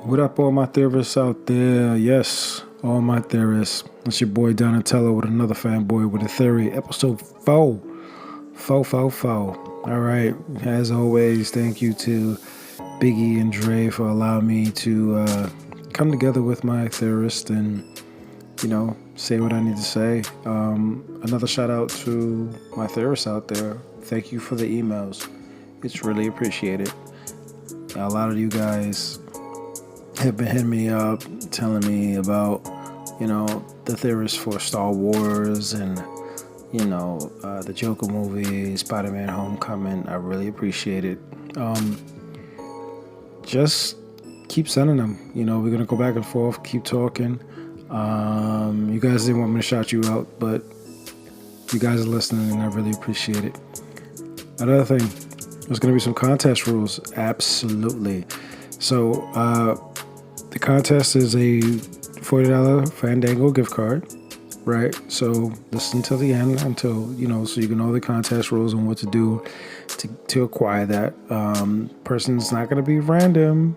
What up, all my theorists out there? Yes, all my theorists. It's your boy Donatello with another Fanboy with a Theory, episode 4. 4. All right, as always, thank you to Biggie and Dre for allowing me to come together with my theorist and, say what I need to say. Another shout out to my theorists out there. Thank you for the emails. It's really appreciated. A lot of you guys have been hitting me up, telling me about, the theorists for Star Wars and, the Joker movie, Spider-Man Homecoming. I really appreciate it. Just keep sending them. We're going to go back and forth, keep talking. You guys didn't want me to shout you out, but you guys are listening and I really appreciate it. Another thing, there's going to be some contest rules. Absolutely. So, the contest is a $40 Fandango gift card, right? So listen till the end until, so you can know the contest rules and what to do to acquire that. Person's not going to be random.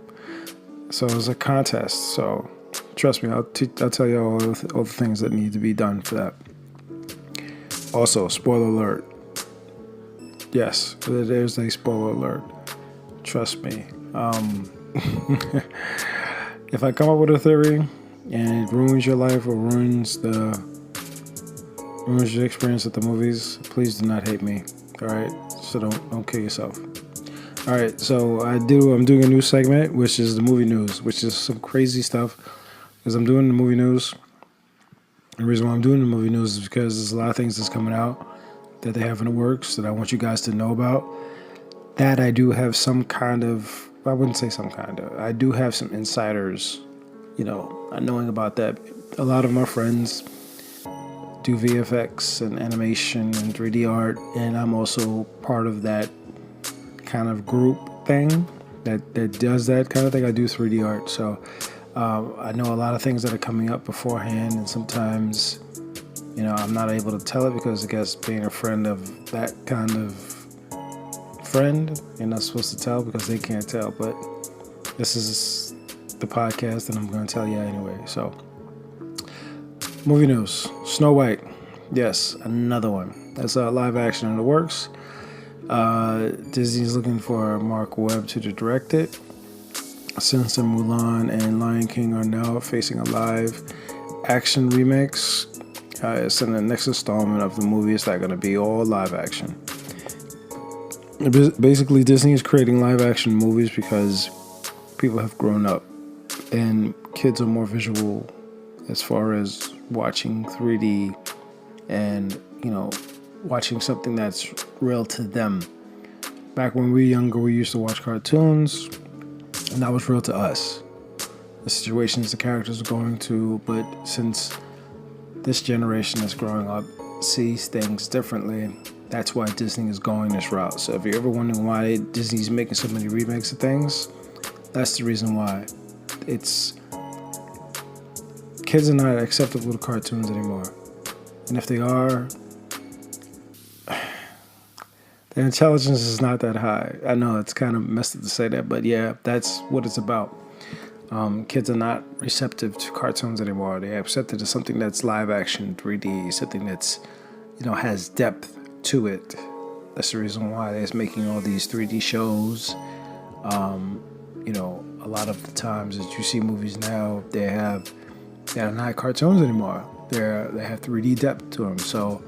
So it's a contest. So trust me, I'll tell you all the things that need to be done for that. Also, spoiler alert. Yes, there's a spoiler alert. Trust me. If I come up with a theory and it ruins your life or ruins your experience at the movies, please do not hate me. All right, so don't kill yourself. All right, so I'm doing a new segment, which is the movie news, which is some crazy stuff. Because I'm doing the movie news. The reason why I'm doing the movie news is because there's a lot of things that's coming out that they have in the works that I want you guys to know about. That I do have some kind of. I wouldn't say some kind of. I do have some insiders, knowing about that. A lot of my friends do VFX and animation and 3D art, and I'm also part of that kind of group thing that does that kind of thing. I do 3D art, so I know a lot of things that are coming up beforehand, and sometimes, I'm not able to tell it because I guess being a friend of that kind of friend, you're not supposed to tell because they can't tell, but this is the podcast and I'm going to tell you anyway. So, movie news. Snow White. Yes, another one. That's a live action in the works. Disney's looking for Mark Webb to direct it. Since Mulan and Lion King are now facing a live action remix, it's in the next installment of the movie. It's not going to be all live action. Basically, Disney is creating live action movies because people have grown up and kids are more visual as far as watching 3D and, watching something that's real to them. Back when we were younger, we used to watch cartoons and that was real to us. The situations the characters are going to, but since this generation is growing up, sees things differently, that's why Disney is going this route. So if you're ever wondering why Disney's making so many remakes of things, that's the reason why. It's kids are not acceptable to cartoons anymore. And if they are, their intelligence is not that high. I know it's kind of messed up to say that, but yeah, that's what it's about. Kids are not receptive to cartoons anymore. They're accepted to something that's live action, 3D, something that's, has depth to it. That's the reason why they're making all these 3D shows. A lot of the times that you see movies now, they're not cartoons anymore. They have 3D depth to them. So,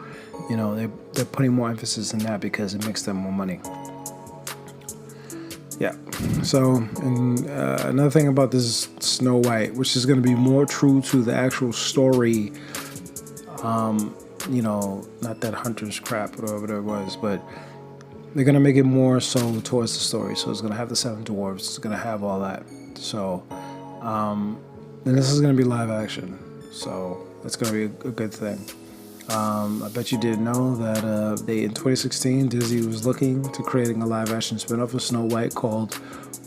they're putting more emphasis in that because it makes them more money. Yeah. So, and another thing about this Snow White, which is going to be more true to the actual story. Not that Hunter's crap or whatever it was, but they're going to make it more so towards the story. So it's going to have the 7 dwarves. It's going to have all that. So, and this is going to be live action. So it's going to be a good thing. I bet you didn't know that in 2016, Disney was looking to creating a live action spin-off of Snow White called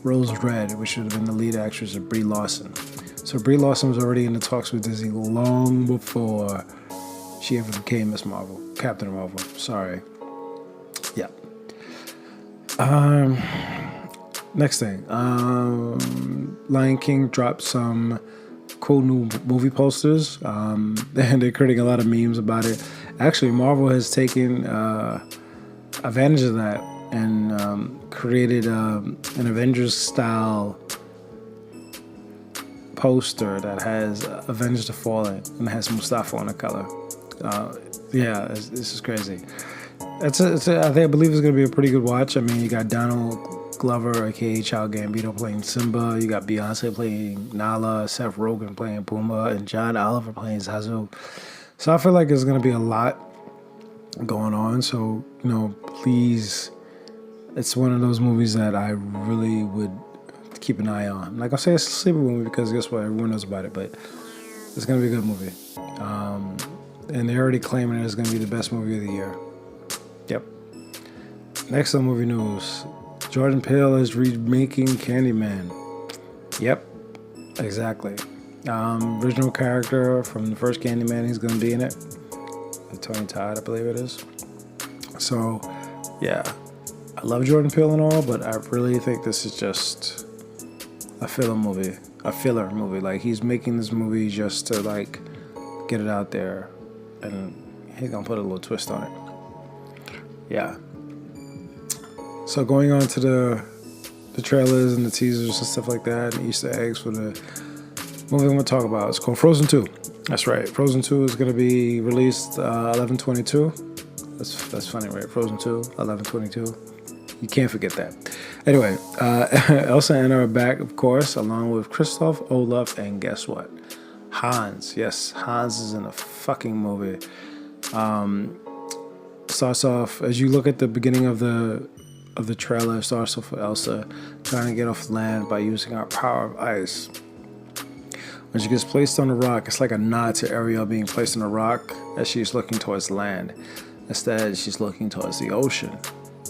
Rose Red, which should have been the lead actress of Brie Larson. So Brie Larson was already in the talks with Disney long before she ever became Miss Marvel, Captain Marvel. Sorry. Yeah. Next thing, Lion King dropped some cool new movie posters, and they're creating a lot of memes about it. Actually, Marvel has taken advantage of that and created an Avengers style poster that has Avengers the Fallen and has Mustafa on the color. Yeah, this is crazy. I believe it's gonna be a pretty good watch. I mean, you got Donald Glover, aka Child Gambino, playing Simba. You got Beyonce playing Nala, Seth Rogen playing Pumbaa, and John Oliver playing Zazu. So I feel like there's gonna be a lot going on. So please, it's one of those movies that I really would keep an eye on. Like I say, it's a sleeper movie because guess what? Everyone knows about it, but it's gonna be a good movie. And they're already claiming it's gonna be the best movie of the year. Yep. Next on movie news, Jordan Peele is remaking Candyman. Yep, exactly. Original character from the first Candyman, he's gonna be in it. Tony Todd, I believe it is. So, yeah, I love Jordan Peele and all, but I really think this is just a filler movie. Like, he's making this movie just to like get it out there, and he's gonna put a little twist on it. Yeah. So going on to the trailers and the teasers and stuff like that, and Easter eggs for the movie I'm gonna talk about. It's called Frozen 2. That's right. Frozen 2 is gonna be released 11/22. That's funny, right? Frozen 2, 11/22. You can't forget that. Anyway, Elsa and Anna are back, of course, along with Kristoff, Olaf, and guess what? Hans. Yes, Hans is in a fucking movie. Starts off, as you look at the beginning of the trailer, starts off with Elsa trying to get off the land by using her power of ice. When she gets placed on a rock, it's like a nod to Ariel being placed on a rock as she's looking towards land. Instead, she's looking towards the ocean,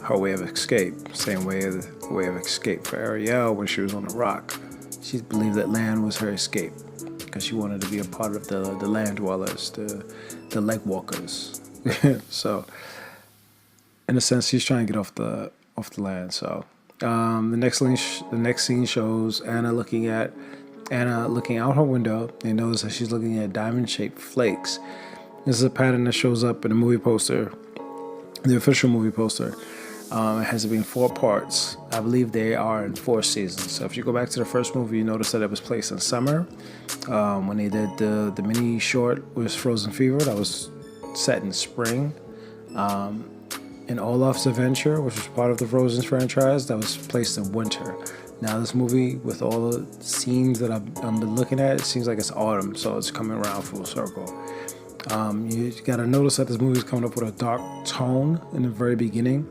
her way of escape. Same way of escape for Ariel when she was on the rock. She believed that land was her escape because she wanted to be a part of the land dwellers, the leg walkers. So, in a sense, she's trying to get off the land. So, the next scene shows Anna looking out her window and notice that she's looking at diamond-shaped flakes. This is a pattern that shows up in the movie poster, the official movie poster. It has been 4 parts. I believe they are in 4 seasons. So if you go back to the first movie, you notice that it was placed in summer. When they did the mini short was Frozen Fever, that was set in spring. In Olaf's Adventure, which was part of the Frozen franchise, that was placed in winter. Now this movie, with all the scenes that I've been looking at, it seems like it's autumn, so it's coming around full circle. You gotta notice that this movie is coming up with a dark tone in the very beginning,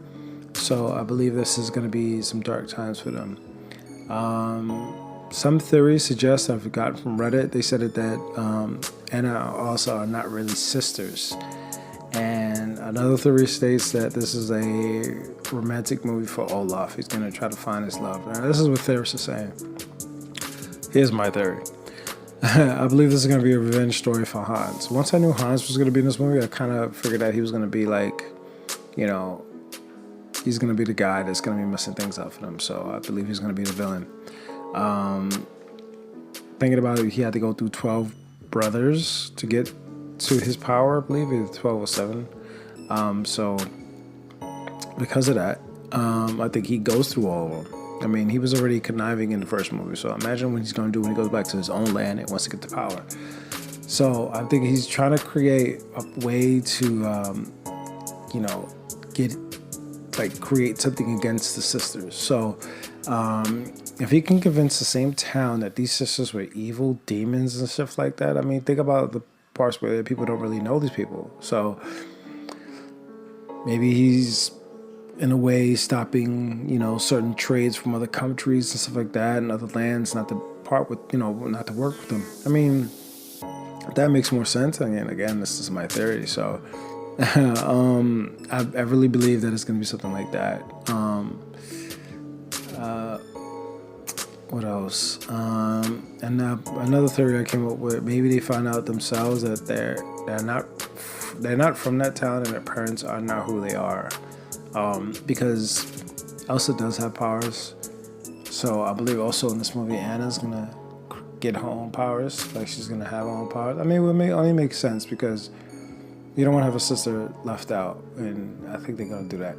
so I believe this is gonna be some dark times for them. Some theories suggest, I've gotten from Reddit, they said that Anna and Elsa are not really sisters. And another theory states that this is a romantic movie for Olaf. He's going to try to find his love. Now, this is what theorists are saying. Here's my theory. I believe this is going to be a revenge story for Hans. Once I knew Hans was going to be in this movie, I kind of figured that he was going to be like, he's going to be the guy that's going to be messing things up for them. So I believe he's going to be the villain. Thinking about it, he had to go through 12 brothers to get to his power. I believe it's 12 or 7. So because of that, I think he goes through all of them. I mean, he was already conniving in the first movie, so imagine what he's going to do when he goes back to his own land and wants to get the power. So I think he's trying to create a way to create something against the sisters. So if he can convince the same town that these sisters were evil demons and stuff like that, I mean, think about the parts where people don't really know these people. So maybe he's in a way stopping, certain trades from other countries and stuff like that and other lands not to work with them. I mean, that makes more sense. I mean, again, this is my theory. So I really believe that it's going to be something like that. What else? And another theory I came up with, maybe they find out themselves that they're not from that town and their parents are not who they are. Because Elsa does have powers. So I believe also in this movie, Anna's gonna get her own powers. Like she's gonna have her own powers. I mean, it would only make sense because you don't want to have a sister left out, and I think they're gonna do that.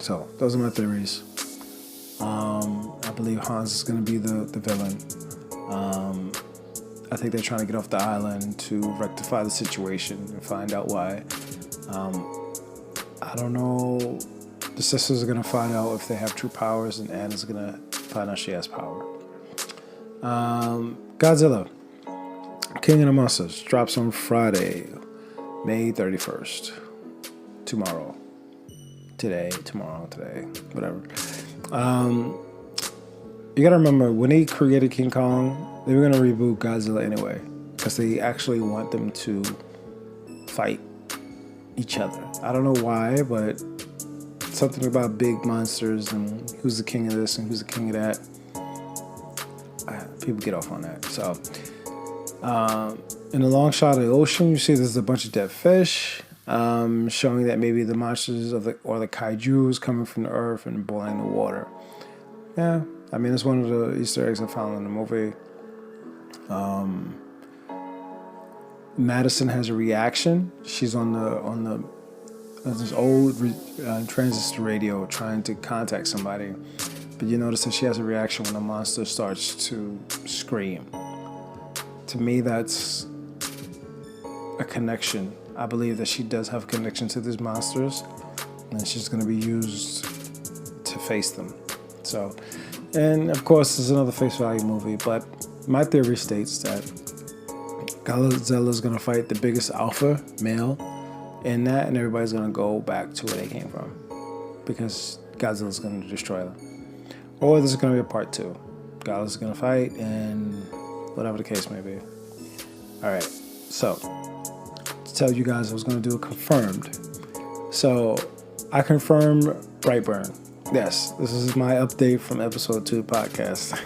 So those are my theories. I believe Hans is gonna be the villain. I think they're trying to get off the island to rectify the situation and find out why. I don't know. The sisters are gonna find out if they have true powers, and Anna's gonna find out she has power. Godzilla, King of the Monsters, drops on Friday, May 31st. Tomorrow. Today, whatever. You gotta remember, when they created King Kong, they were gonna reboot Godzilla anyway, because they actually want them to fight each other. I don't know why, but something about big monsters and who's the king of this and who's the king of that. People get off on that. So, in the long shot of the ocean, you see there's a bunch of dead fish, showing that maybe the monsters the kaiju is coming from the earth and boiling the water. Yeah, I mean, it's one of the Easter eggs I found in the movie. Madison has a reaction. She's on this old transistor radio trying to contact somebody, but you notice that she has a reaction when a monster starts to scream. To me, that's a connection. I believe that she does have a connection to these monsters, and she's going to be used to face them. So, and of course, there's another face value movie, but my theory states that Godzilla is going to fight the biggest alpha male in that, and everybody's going to go back to where they came from because Godzilla's going to destroy them. Or this is going to be a part 2. Godzilla's going to fight, and whatever the case may be. All right, so to tell you guys I was going to do a confirmed. So I confirmed BrightBurn. Yes, this is my update from episode 2 podcast.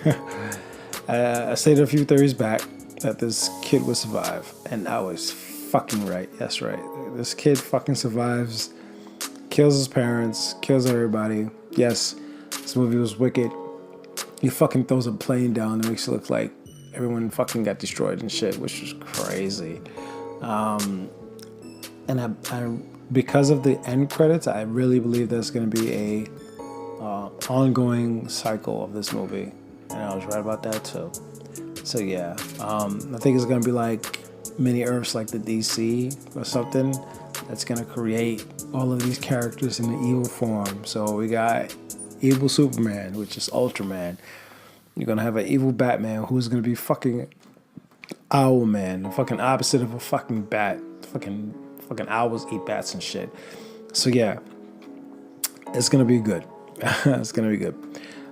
I stated a few theories back that this kid would survive, and I was fucking right. That's right. This kid fucking survives, kills his parents, kills everybody. Yes, this movie was wicked. He fucking throws a plane down and makes it look like everyone fucking got destroyed and shit, which was crazy. And I because of the end credits, I really believe there's going to be a ongoing cycle of this movie, and I was right about that too. So yeah, I think it's going to be like mini Earths, like the DC or something, that's going to create all of these characters in the evil form. So we got evil Superman, which is Ultraman. You're going to have an evil Batman who's going to be fucking Owlman, the fucking opposite of a fucking bat. Fucking owls eat bats and shit. So yeah, it's going to be good. It's going to be good.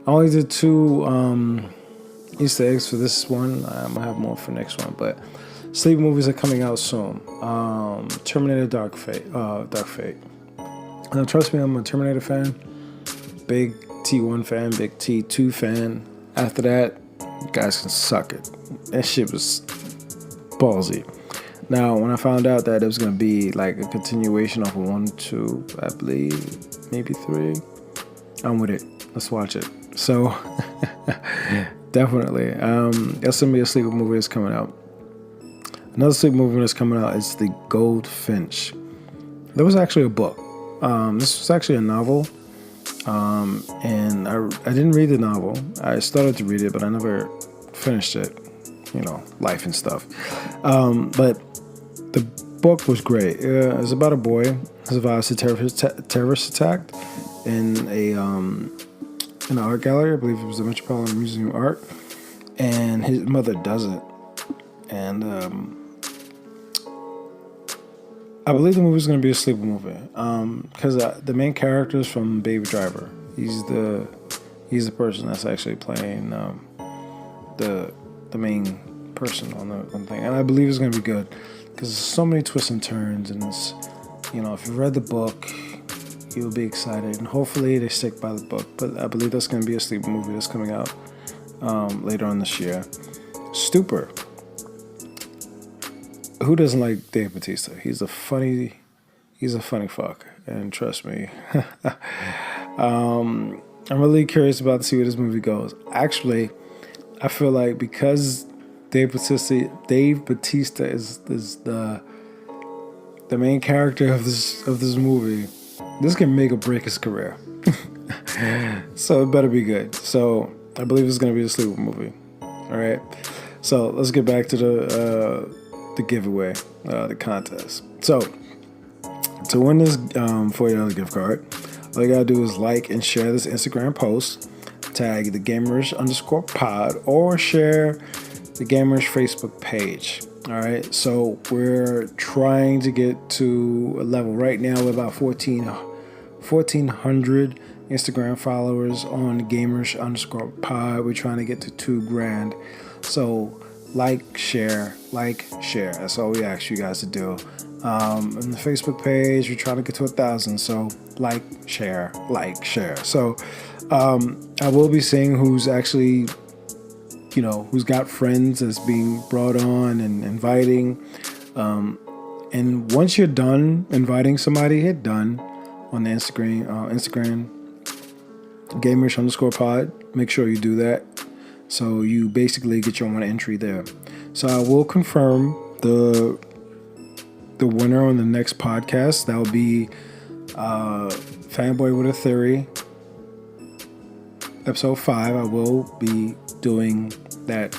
I only did 2 Easter eggs for this one. I'm going to have more for next one, but sleep movies are coming out soon. Terminator Dark Fate. Now, trust me, I'm a Terminator fan. Big T1 fan, big T2 fan. After that, you guys can suck it. That shit was ballsy. Now, when I found out that it was going to be like a continuation of 1, 2, I believe, maybe 3, I'm with it. Let's watch it. So, definitely. That's going to be a sleeper movie that's coming out. Another sleeper movie that's coming out is The Goldfinch. There was actually a book. This was actually a novel. And I didn't read the novel. I started to read it, but I never finished it. You know, life and stuff. But the book was great. It was about a boy who survives a terrorist attack in an art gallery. I believe it was the Metropolitan Museum of Art. And his mother doesn't. And I believe the movie is going to be a sleeper movie. Because the main character is from Baby Driver. He's the person that's actually playing the main person on the thing, and I believe it's gonna be good because there's so many twists and turns, and it's, you know, if you read the book, you'll be excited, and hopefully they stick by the book. But I believe that's gonna be a sleeper movie that's coming out later on this year. Stupor. Who doesn't like Dave Bautista? He's a funny fuck, and trust me. I'm really curious about to see where this movie goes. Actually, I feel like because Dave Bautista is the main character of this movie, this can make or break his career. So it better be good. So I believe it's gonna be a sleeper movie. All right. So let's get back to the giveaway, the contest. So to win this $40 gift card, all you gotta do is like and share this Instagram post, tag the gamers_pod, or share the gamers Facebook page. All right. So we're trying to get to a level right now with about 1,400 Instagram followers on gamers_pod. We're trying to get to 2,000. So like, share. That's all we ask you guys to do. On the Facebook page, we're trying to get to 1,000. So like, share. So I will be seeing who's actually, who's got friends that's being brought on and inviting. And once you're done inviting somebody, hit done on the Instagram gamers_pod. Make sure you do that. So you basically get your one entry there. So I will confirm the winner on the next podcast. That will be Fanboy with a Theory, episode 5. I will be doing that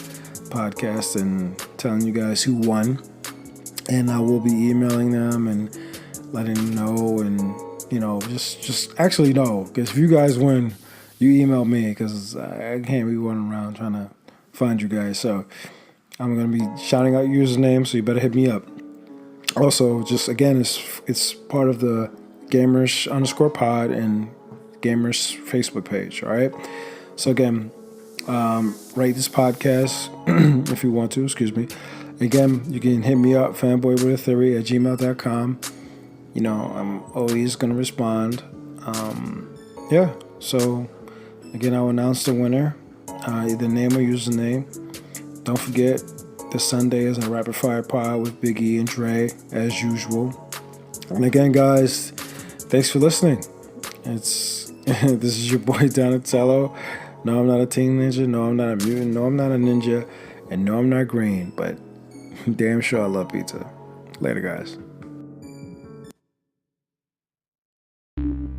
podcast and telling you guys who won. And I will be emailing them and letting them know, and just actually no, because if you guys win, you email me, because I can't be running around trying to find you guys. So I'm going to be shouting out your username, so you better hit me up. Also, just again, it's part of the gamers_pod and gamers Facebook page. All right. So again, rate this podcast if you want to. Excuse me. Again, you can hit me up, fanboywithatheory@gmail.com. I'm always going to respond. Yeah. So again, I'll announce the winner, either name or username. Don't forget, this Sunday is a rapid fire pod with Big E and Dre, as usual. And again, guys, thanks for listening. This is your boy Donatello. No, I'm not a teen ninja. No, I'm not a mutant. No, I'm not a ninja. And no, I'm not green. But damn sure I love pizza. Later, guys.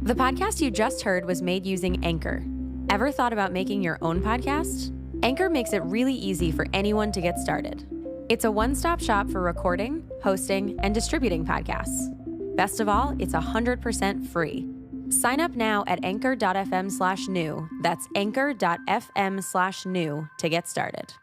The podcast you just heard was made using Anchor. Ever thought about making your own podcast? Anchor makes it really easy for anyone to get started. It's a one-stop shop for recording, hosting, and distributing podcasts. Best of all, it's 100% free. Sign up now at anchor.fm/new. That's anchor.fm/new to get started.